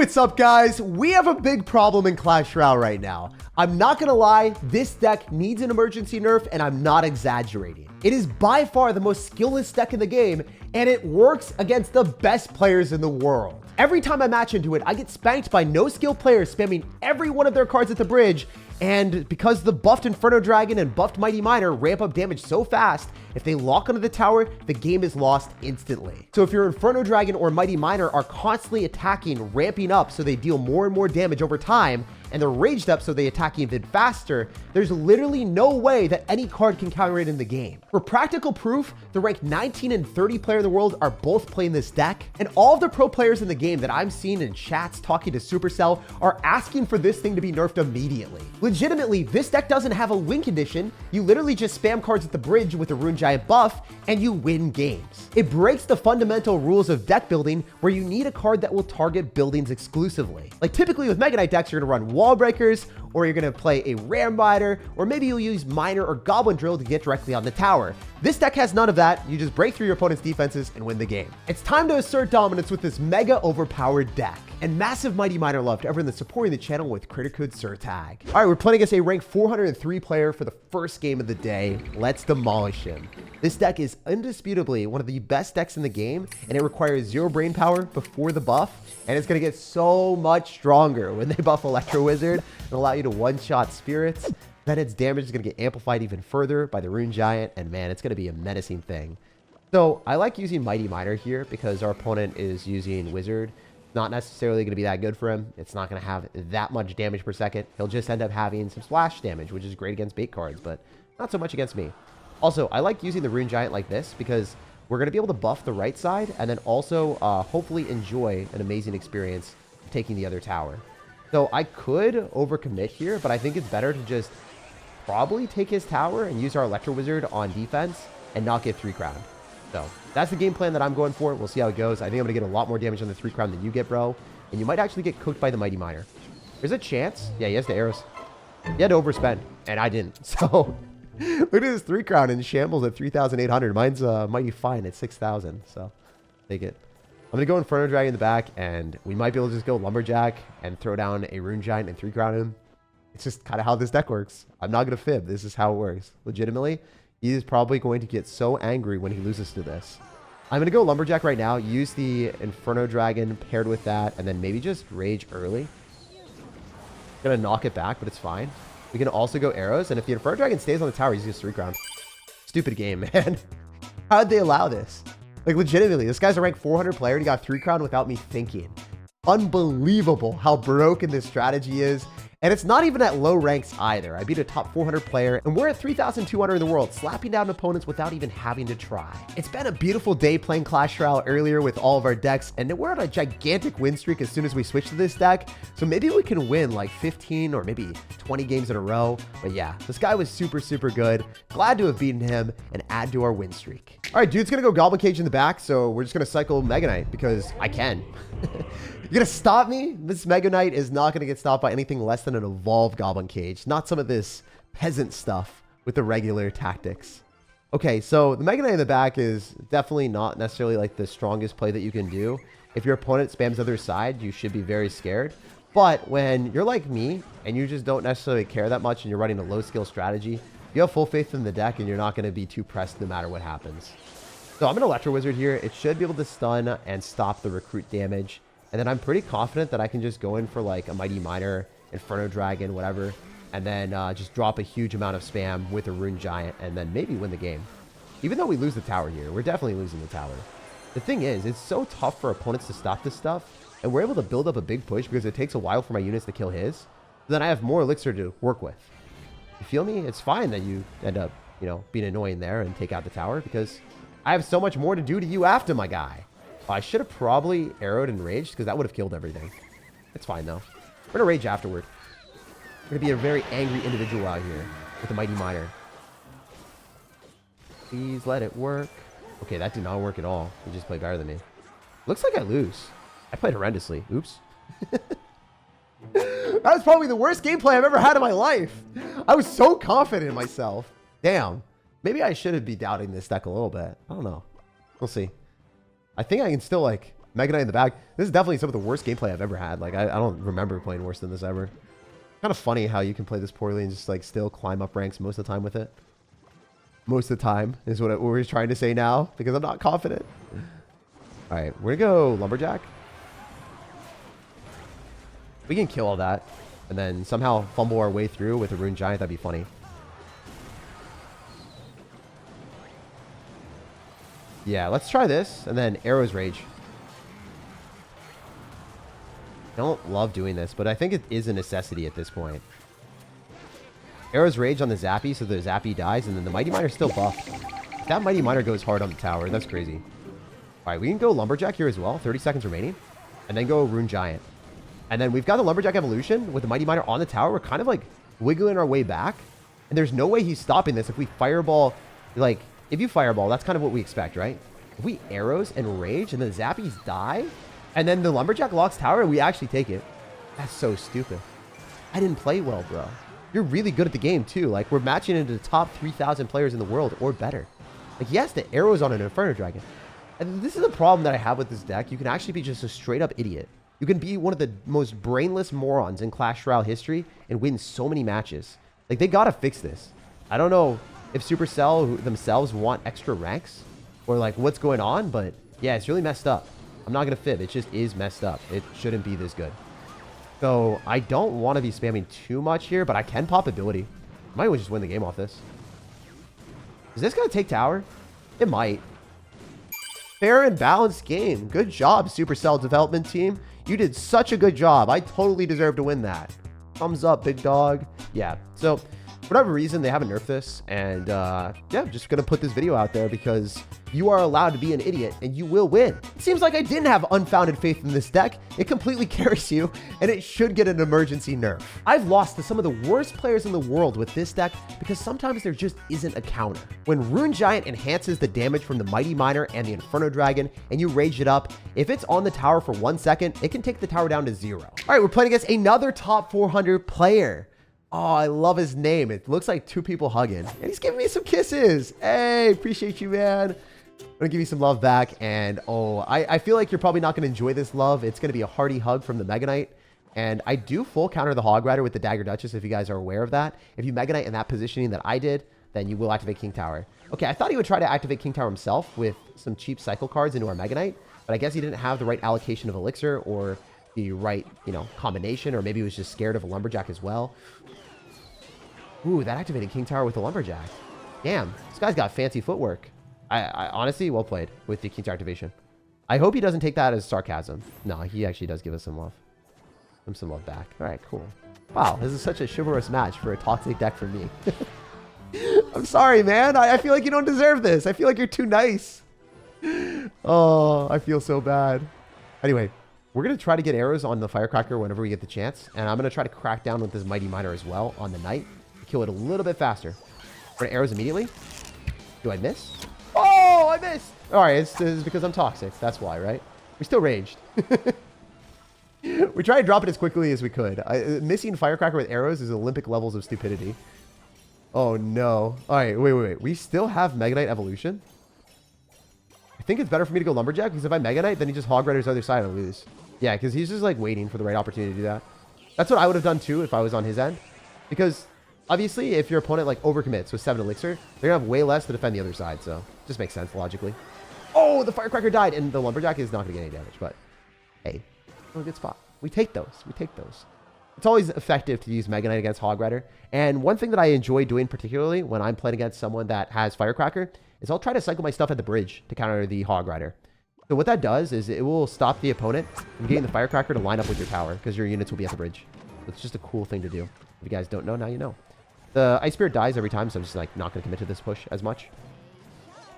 What's up, guys? We have a big problem in Clash Royale right now. I'm not gonna lie, this deck needs an emergency nerf, and I'm not exaggerating. It is by far the most skillless deck in the game, and it works against the best players in the world. Every time I match into it, I get spanked by no-skill players spamming every one of their cards at the bridge, and because the buffed Inferno Dragon and buffed Mighty Miner ramp up damage so fast, if they lock onto the tower, the game is lost instantly. So if your Inferno Dragon or Mighty Miner are constantly attacking, ramping up so they deal more and more damage over time, and they're raged up so they attack even faster, there's literally no way that any card can counter it in the game. For practical proof, the ranked 19 and 30 player in the world are both playing this deck, and all of the pro players in the game that I'm seeing in chats talking to Supercell are asking for this thing to be nerfed immediately. Legitimately, this deck doesn't have a win condition. You literally just spam cards at the bridge with a Rune Giant buff, and you win games. It breaks the fundamental rules of deck building where you need a card that will target buildings exclusively. Like typically with Mega Knight decks, you're gonna run Wall Breakers, or you're gonna play a Ram Rider, or maybe you'll use Miner or Goblin Drill to get directly on the tower. This deck has none of that. You just break through your opponent's defenses and win the game. It's time to assert dominance with this mega overpowered deck. And massive Mighty Miner love to everyone that's supporting the channel with credit code SirTag. All right, we're playing against a ranked 403 player for the first game of the day. Let's demolish him. This deck is indisputably one of the best decks in the game, and it requires 0 brain power before the buff, and it's gonna get so much stronger when they buff Electro Wizard and allow you to one-shot spirits. Then its damage is gonna get amplified even further by the Rune Giant, and man, it's gonna be a menacing thing. So I like using Mighty Miner here because our opponent is using Wizard. Not necessarily going to be that good for him. It's not going to have that much damage per second. He'll just end up having some splash damage, which is great against bait cards, but not so much against me. Also, I like using the Rune Giant like this because we're going to be able to buff the right side and then also hopefully enjoy an amazing experience taking the other tower. So I could overcommit here, but I think it's better to just probably take his tower and use our Electro Wizard on defense and not get 3 crown. So that's the game plan that I'm going for. We'll see how it goes. I think I'm going to get a lot more damage on the 3 crown than you get, bro. And you might actually get cooked by the Mighty Miner. There's a chance. Yeah, he has the arrows. He had to overspend, and I didn't. So look at this 3 crown in shambles at 3,800. Mine's mighty fine at 6,000. So take it. I'm going to go Inferno Dragon in the back, and we might be able to just go Lumberjack and throw down a Rune Giant and 3 crown him. It's just kind of how this deck works. I'm not going to fib. This is how it works. Legitimately. He is probably going to get so angry when he loses to this. I'm going to go Lumberjack right now, use the Inferno Dragon paired with that, and then maybe just Rage early. Going to knock it back, but it's fine. We can also go Arrows, and if the Inferno Dragon stays on the tower, he's just 3 crown. Stupid game, man. How'd they allow this? Like, legitimately, this guy's a rank 400 player, and he got 3 crown without me thinking. Unbelievable how broken this strategy is. And it's not even at low ranks either. I beat a top 400 player, and we're at 3,200 in the world, slapping down opponents without even having to try. It's been a beautiful day playing Clash Royale earlier with all of our decks, and we're on a gigantic win streak as soon as we switch to this deck. So maybe we can win like 15 or maybe 20 games in a row. But yeah, this guy was super, super good. Glad to have beaten him and add to our win streak. All right, dude's gonna go Goblin Cage in the back, so we're just gonna cycle Mega Knight because I can. You're gonna stop me? This Mega Knight is not gonna get stopped by anything less than an evolved Goblin Cage, not some of this peasant stuff with the regular tactics. Okay, so the Mega Knight in the back is definitely not necessarily like the strongest play that you can do. If your opponent spams other side, you should be very scared. But when you're like me and you just don't necessarily care that much and you're running a low skill strategy, you have full faith in the deck and you're not gonna be too pressed no matter what happens. So I'm an Electro Wizard here. It should be able to stun and stop the recruit damage. And then I'm pretty confident that I can just go in for like a Mighty Miner, Inferno Dragon, whatever. And then just drop a huge amount of spam with a Rune Giant and then maybe win the game. Even though we lose the tower here, we're definitely losing the tower. The thing is, it's so tough for opponents to stop this stuff. And we're able to build up a big push because it takes a while for my units to kill his. Then I have more elixir to work with. You feel me? It's fine that you end up, you know, being annoying there and take out the tower because I have so much more to do to you after, my guy. I should have probably arrowed and raged because that would have killed everything. It's fine, though. We're going to rage afterward. We're going to be a very angry individual out here with the Mighty Miner. Please let it work. Okay, that did not work at all. He just played better than me. Looks like I lose. I played horrendously. Oops. That was probably the worst gameplay I've ever had in my life. I was so confident in myself. Damn. Maybe I should be doubting this deck a little bit. I don't know. We'll see. I think I can still, like, Mega Knight in the back. This is definitely some of the worst gameplay I've ever had. Like, I don't remember playing worse than this ever. Kind of funny how you can play this poorly and just, like, still climb up ranks most of the time with it. Most of the time is what we're trying to say now, because I'm not confident. All right, we're going to go Lumberjack. We can kill all that and then somehow fumble our way through with a Rune Giant. That'd be funny. Yeah, let's try this and then Arrow's Rage. I don't love doing this, but I think it is a necessity at this point. Arrow's Rage on the Zappy, so the Zappy dies, and then the Mighty Miner still buffed. If that Mighty Miner goes hard on the tower, that's crazy. All right, we can go Lumberjack here as well. 30 seconds remaining. And then go Rune Giant. And then we've got the Lumberjack evolution with the Mighty Miner on the tower. We're kind of like wiggling our way back. And there's no way he's stopping this if we Fireball. Like, if you Fireball, that's kind of what we expect, right? If we Arrows and Rage and the Zappies die, and then the Lumberjack locks tower, we actually take it. That's so stupid. I didn't play well, bro. You're really good at the game, too. Like, we're matching into the top 3,000 players in the world or better. Like, he has the Arrows on an Inferno Dragon. And this is a problem that I have with this deck. You can actually be just a straight-up idiot. You can be one of the most brainless morons in Clash Royale history and win so many matches. Like, they gotta fix this. I don't know if Supercell themselves want extra ranks or, like, what's going on, but, yeah, it's really messed up. I'm not gonna fib. It just is messed up. It shouldn't be this good. So, I don't want to be spamming too much here, but I can pop ability. I might just win the game off this. Is this gonna take tower? It might. Fair and balanced game. Good job, Supercell development team. You did such a good job. I totally deserve to win that. Thumbs up, big dog. Yeah, so for whatever reason, they haven't nerfed this. And yeah, I'm just going to put this video out there because you are allowed to be an idiot and you will win. It seems like I didn't have unfounded faith in this deck. It completely carries you and it should get an emergency nerf. I've lost to some of the worst players in the world with this deck because sometimes there just isn't a counter. When Rune Giant enhances the damage from the Mighty Miner and the Inferno Dragon and you rage it up, if it's on the tower for 1 second, it can take the tower down to 0. All right, we're playing against another top 400 player. Oh, I love his name. It looks like two people hugging. And he's giving me some kisses. Hey, appreciate you, man. I'm going to give you some love back. And, oh, I feel like you're probably not going to enjoy this love. It's going to be a hearty hug from the Mega Knight. And I do full counter the Hog Rider with the Dagger Duchess, if you guys are aware of that. If you Mega Knight in that positioning that I did, then you will activate King Tower. Okay, I thought he would try to activate King Tower himself with some cheap cycle cards into our Mega Knight. But I guess he didn't have the right allocation of Elixir or the right, combination. Or maybe he was just scared of a Lumberjack as well. Ooh, that activated King Tower with the Lumberjack. Damn, this guy's got fancy footwork. I honestly, well played with the King Tower activation. I hope he doesn't take that as sarcasm. No, he actually does give us some love. Give him some love back. All right, cool. Wow, this is such a chivalrous match for a toxic deck for me. I'm sorry, man. I feel like you don't deserve this. I feel like you're too nice. Oh, I feel so bad. Anyway, we're going to try to get arrows on the Firecracker whenever we get the chance. And I'm going to try to crack down with this Mighty Miner as well on the Knight. Kill it a little bit faster. We're gonna arrows immediately. Do I miss? Oh, I missed. All right, it's because I'm toxic. That's why, right? We still raged. We try to drop it as quickly as we could. Missing Firecracker with arrows is Olympic levels of stupidity. Oh, no. All right, wait. We still have Mega Knight evolution. I think it's better for me to go Lumberjack because if I Mega Knight, then he just Hog Riders the other side and I lose. Yeah, because he's just like waiting for the right opportunity to do that. That's what I would have done too if I was on his end. Because obviously, if your opponent like overcommits with 7 Elixir, they're going to have way less to defend the other side. So it just makes sense logically. Oh, the Firecracker died. And the Lumberjack is not going to get any damage. But hey, a good spot. We take those. We take those. It's always effective to use Mega Knight against Hog Rider. And one thing that I enjoy doing particularly when I'm playing against someone that has Firecracker is I'll try to cycle my stuff at the bridge to counter the Hog Rider. So what that does is it will stop the opponent from getting the Firecracker to line up with your tower because your units will be at the bridge. So it's just a cool thing to do. If you guys don't know, now you know. The Ice Spirit dies every time, so I'm just like not going to commit to this push as much.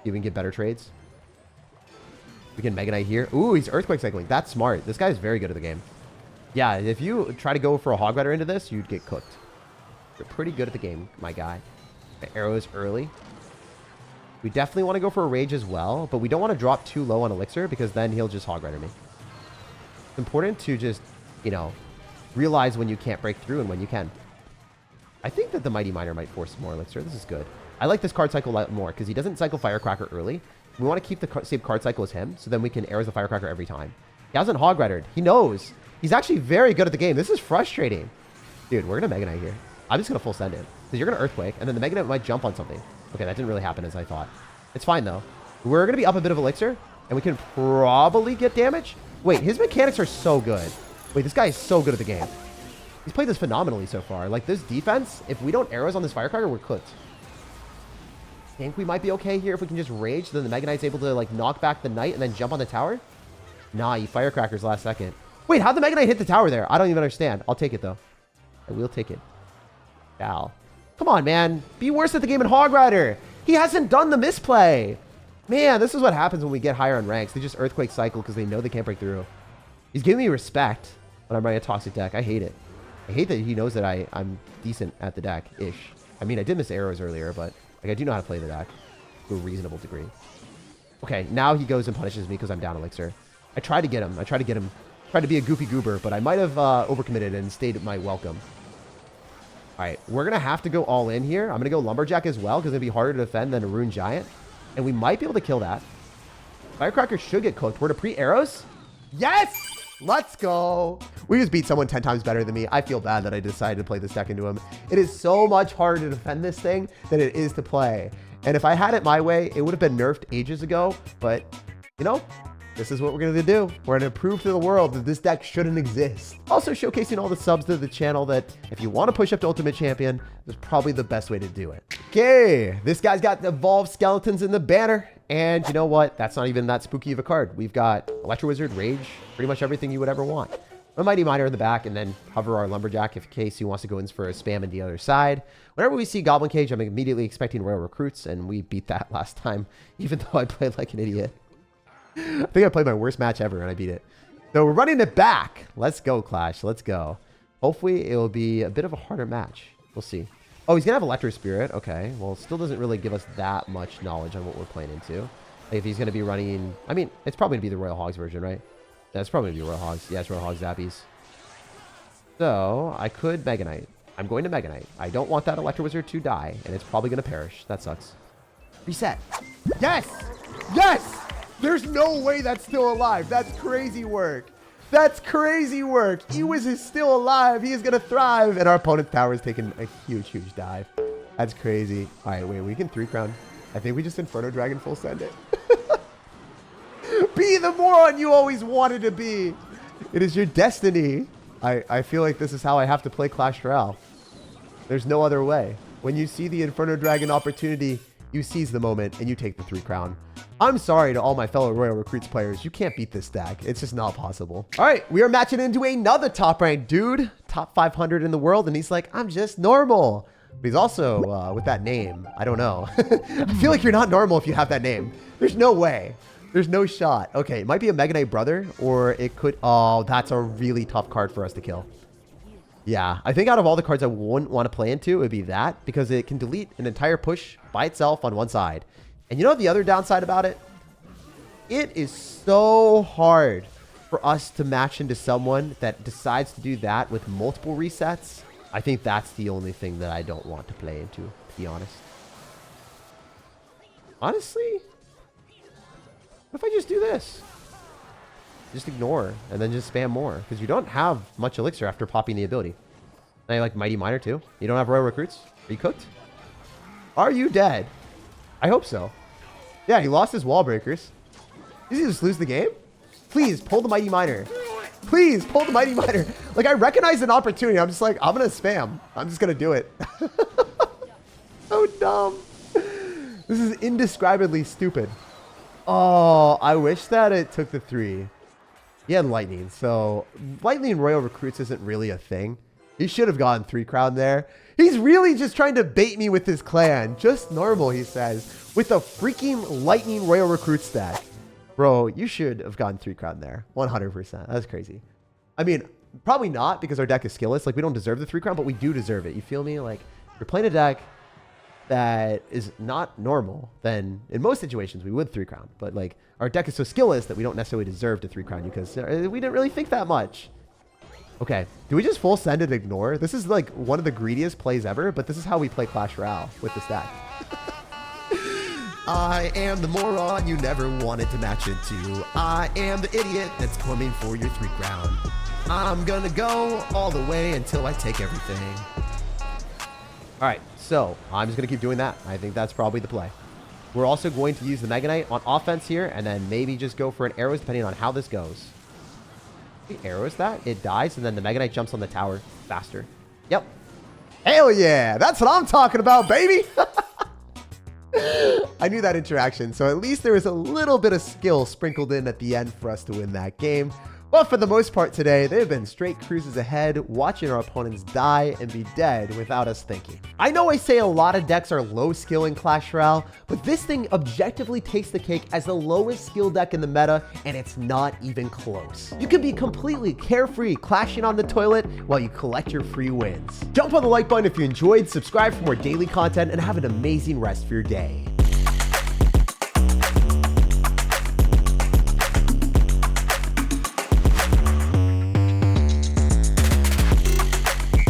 You can get better trades. We can Mega Knight here. Ooh, he's Earthquake cycling. That's smart. This guy is very good at the game. Yeah, if you try to go for a Hog Rider into this, you'd get cooked. You're pretty good at the game, my guy. The arrows early. We definitely want to go for a Rage as well, but we don't want to drop too low on Elixir because then he'll just Hog Rider me. It's important to just, realize when you can't break through and when you can. I think that the Mighty Miner might force more Elixir. This is good. I like this card cycle a lot more because he doesn't cycle Firecracker early. We want to keep the same card cycle as him, so then we can arrows the Firecracker every time. He hasn't hog ridered. He knows. He's actually very good at the game. This is frustrating. Dude, we're going to Mega Knight here. I'm just going to full send it. Because you're going to Earthquake, and then the Mega Knight might jump on something. Okay, that didn't really happen as I thought. It's fine, though. We're going to be up a bit of Elixir, and we can probably get damage. Wait, his mechanics are so good. Wait, this guy is so good at the game. He's played this phenomenally so far. Like, this defense, if we don't arrows on this Firecracker, we're cooked. I think we might be okay here if we can just rage. Then the Mega Knight's able to, like, knock back the Knight and then jump on the tower. Nah, you Firecrackers last second. Wait, how'd the Mega Knight hit the tower there? I don't even understand. I'll take it, though. I will take it. Val. Come on, man. Be worse at the game in Hog Rider. He hasn't done the misplay. Man, this is what happens when we get higher on ranks. They just Earthquake cycle because they know they can't break through. He's giving me respect when I'm running a Toxic deck. I hate it. I hate that he knows that I'm decent at the deck-ish. I mean, I did miss arrows earlier, but like I do know how to play the deck to a reasonable degree. Okay, now he goes and punishes me because I'm down Elixir. I tried to get him. Tried to be a goofy goober, but I might have overcommitted and stayed at my welcome. All right, we're going to have to go all in here. I'm going to go Lumberjack as well because it'd be harder to defend than a Rune Giant. And we might be able to kill that. Firecracker should get cooked. We're to pre-arrows. Yes! Let's go. We just beat someone 10 times better than me. I feel bad that I decided to play this deck into him. It is so much harder to defend this thing than it is to play. And if I had it my way, it would have been nerfed ages ago. But, you know, this is what we're going to do. We're going to prove to the world that this deck shouldn't exist. Also showcasing all the subs to the channel that if you want to push up to Ultimate Champion, this is probably the best way to do it. Okay, this guy's got Evolved Skeletons in the banner. And you know what? That's not even that spooky of a card. We've got Electro Wizard, Rage, pretty much everything you would ever want. A Mighty Miner in the back, and then hover our Lumberjack in case he wants to go in for a spam on the other side. Whenever we see Goblin Cage, I'm immediately expecting Royal Recruits, and we beat that last time, even though I played like an idiot. I think I played my worst match ever, and I beat it. So we're running it back. Let's go, Clash. Let's go. Hopefully, it will be a bit of a harder match. We'll see. Oh, he's going to have Electro Spirit. Okay. Well, it still doesn't really give us that much knowledge on what we're playing into. Like if he's going to be running... I mean, it's probably going to be the Royal Hogs version, right? That's probably going to be Royal Hogs. Yeah, it's Royal Hogs Zappies. So, I could Mega Knight. I'm going to Mega Knight. I don't want that Electro Wizard to die, and it's probably going to perish. That sucks. Reset. Yes! Yes! There's no way that's still alive. That's crazy work. That's crazy work. Ewiz is still alive. He is going to thrive. And our opponent's tower is taking a huge, huge dive. That's crazy. All right, wait. We can 3-crown. I think we just Inferno Dragon full send it. Be the moron you always wanted to be. It is your destiny. I feel like this is how I have to play Clash Royale. There's no other way. When you see the Inferno Dragon opportunity, you seize the moment and you take the 3-crown. I'm sorry to all my fellow Royal Recruits players. You can't beat this deck. It's just not possible. All right, we are matching into another top-ranked dude. Top 500 in the world, and he's like, I'm just normal. But he's also, with that name, I don't know. I feel like you're not normal if you have that name. There's no way. There's no shot. Okay, it might be a Mega Knight brother, or it could... Oh, that's a really tough card for us to kill. Yeah, I think out of all the cards I wouldn't want to play into, it would be that, because it can delete an entire push by itself on one side. And you know the other downside about it? It is so hard for us to match into someone that decides to do that with multiple resets. I think that's the only thing that I don't want to play into, to be honest. Honestly, what if I just do this? Just ignore and then just spam more, because you don't have much elixir after popping the ability. Now you like Mighty Miner too? You don't have Royal Recruits? Are you cooked? Are you dead? I hope so. Yeah, he lost his wall breakers. Did he just lose the game? Please, pull the Mighty Miner. Please, pull the Mighty Miner. Like, I recognize an opportunity. I'm just like, I'm going to spam. I'm just going to do it. So dumb. This is indescribably stupid. Oh, I wish that it took the 3. He had Lightning. So, Lightning Royal Recruits isn't really a thing. He should have gotten 3-crown there. He's really just trying to bait me with his clan. Just normal, he says. With a freaking Lightning Royal Recruit stack. Bro, you should have gotten 3-crown there. 100%. That's crazy. I mean, probably not because our deck is skillless. Like, we don't deserve the 3-crown, but we do deserve it. You feel me? Like, if you're playing a deck that is not normal, then in most situations we would 3-crown. But, like, our deck is so skillless that we don't necessarily deserve to 3-crown you because we didn't really think that much. Okay, do we just full send and ignore? This is like one of the greediest plays ever, but this is how we play Clash Royale with this deck. I am the moron you never wanted to match into. I am the idiot that's coming for your 3 crown. I'm gonna go all the way until I take everything. All right, so I'm just gonna keep doing that. I think that's probably the play. We're also going to use the Mega Knight on offense here, and then maybe just go for an arrows depending on how this goes. The arrows that it dies, and then the Mega Knight jumps on the tower faster. Yep. Hell yeah, that's what I'm talking about, baby. I knew that interaction, so at least there was a little bit of skill sprinkled in at the end for us to win that game. But for the most part today, they've been straight cruises ahead, watching our opponents die and be dead without us thinking. I know I say a lot of decks are low skill in Clash Royale, but this thing objectively takes the cake as the lowest skill deck in the meta, and it's not even close. You can be completely carefree clashing on the toilet while you collect your free wins. Jump on the like button if you enjoyed, subscribe for more daily content, and have an amazing rest of your day.